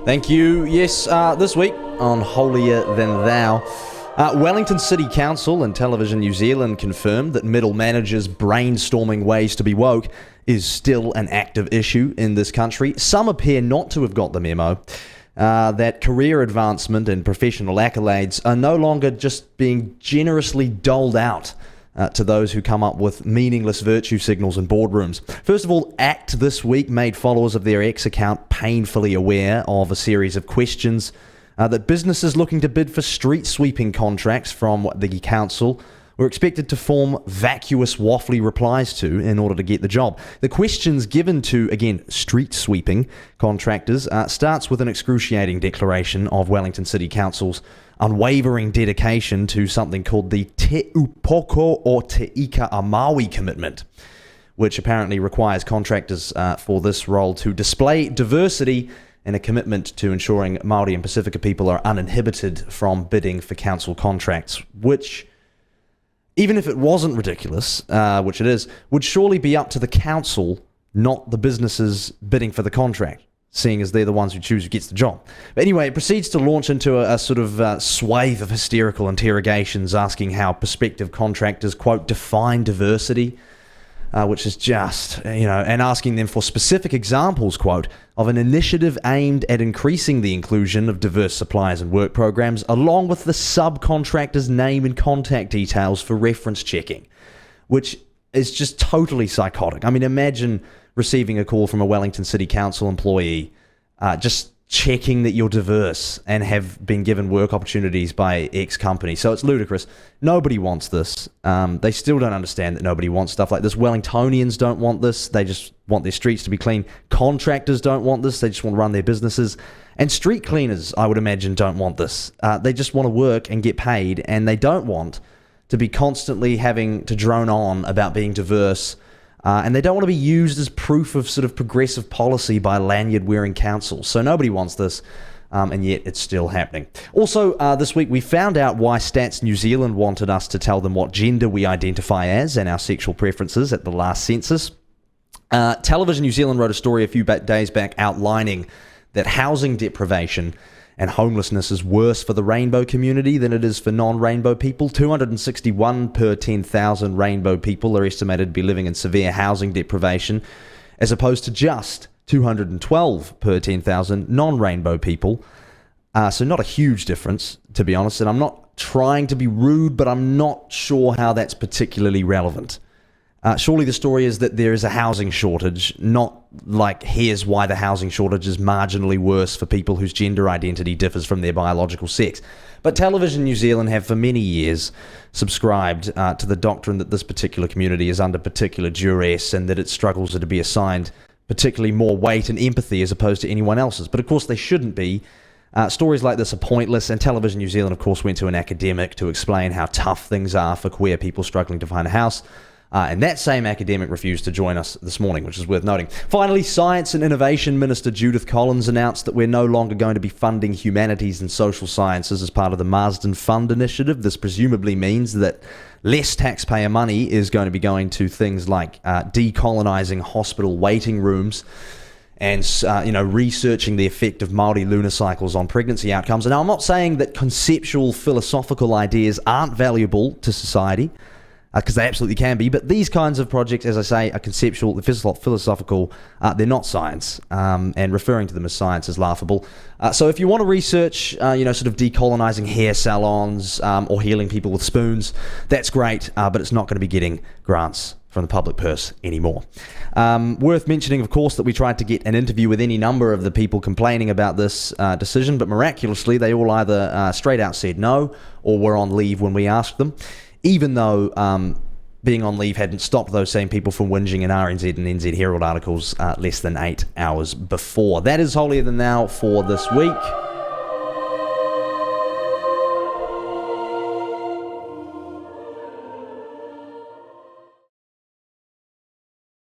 Thank you. Yes, this week on Holier Than Thou, Wellington City Council and Television New Zealand confirmed that middle managers brainstorming ways to be woke is still an active issue in this country. Some appear not to have got the memo that career advancement and professional accolades are no longer just being generously doled out to those who come up with meaningless virtue signals in boardrooms. First of all, ACT this week made followers of their X account painfully aware of a series of questions that businesses looking to bid for street sweeping contracts from the council were expected to form vacuous, waffly replies to in order to get the job. The questions given to, again, street sweeping contractors starts with an excruciating declaration of Wellington City Council's unwavering dedication to something called the Te Upoko o Te Ika a Maui commitment, which apparently requires contractors for this role to display diversity and a commitment to ensuring Māori and Pacifica people are uninhibited from bidding for council contracts, which, even if it wasn't ridiculous, which it is, would surely be up to the council, not the businesses bidding for the contract, seeing as they're the ones who choose who gets the job. But anyway, it proceeds to launch into a sort of swathe of hysterical interrogations asking how prospective contractors, quote, define diversity, which is just, and asking them for specific examples, quote, of an initiative aimed at increasing the inclusion of diverse suppliers and work programs, along with the subcontractor's name and contact details for reference checking, which is just totally psychotic. I mean, imagine receiving a call from a Wellington City Council employee just checking that you're diverse and have been given work opportunities by X company. So it's ludicrous. Nobody wants this. They still don't understand that nobody wants stuff like this. Wellingtonians don't want this. They just want their streets to be clean. Contractors don't want this. They just want to run their businesses. And street cleaners, I would imagine, don't want this. They just want to work and get paid, and they don't want to be constantly having to drone on about being diverse. And they don't want to be used as proof of sort of progressive policy by lanyard-wearing councils. So nobody wants this, and yet it's still happening. Also, this week we found out why Stats New Zealand wanted us to tell them what gender we identify as and our sexual preferences at the last census. Television New Zealand wrote a story a few days back outlining that housing deprivation and homelessness is worse for the rainbow community than it is for non-rainbow people. 261 per 10,000 rainbow people are estimated to be living in severe housing deprivation, as opposed to just 212 per 10,000 non-rainbow people. So not a huge difference, to be honest. And I'm not trying to be rude, but I'm not sure how that's particularly relevant. Surely the story is that there is a housing shortage, not like here's why the housing shortage is marginally worse for people whose gender identity differs from their biological sex. But Television New Zealand have for many years subscribed to the doctrine that this particular community is under particular duress and that its struggles are to be assigned particularly more weight and empathy as opposed to anyone else's. But of course they shouldn't be. Stories like this are pointless, and Television New Zealand of course went to an academic to explain how tough things are for queer people struggling to find a house. And that same academic refused to join us this morning, which is worth noting. Finally, Science and Innovation Minister Judith Collins announced that we're no longer going to be funding humanities and social sciences as part of the Marsden Fund initiative. This presumably means that less taxpayer money is going to be going to things like decolonising hospital waiting rooms and researching the effect of Māori lunar cycles on pregnancy outcomes. And now I'm not saying that conceptual philosophical ideas aren't valuable to society, because they absolutely can be, but these kinds of projects, as I say, are conceptual, philosophical, they're not science, and referring to them as science is laughable. So if you want to research, sort of decolonising hair salons or healing people with spoons, that's great, but it's not going to be getting grants from the public purse anymore. Worth mentioning, of course, that we tried to get an interview with any number of the people complaining about this decision, but miraculously they all either straight out said no or were on leave when we asked them, even though being on leave hadn't stopped those same people from whinging in RNZ and NZ Herald articles less than 8 hours before. That is Holier Than Thou for this week.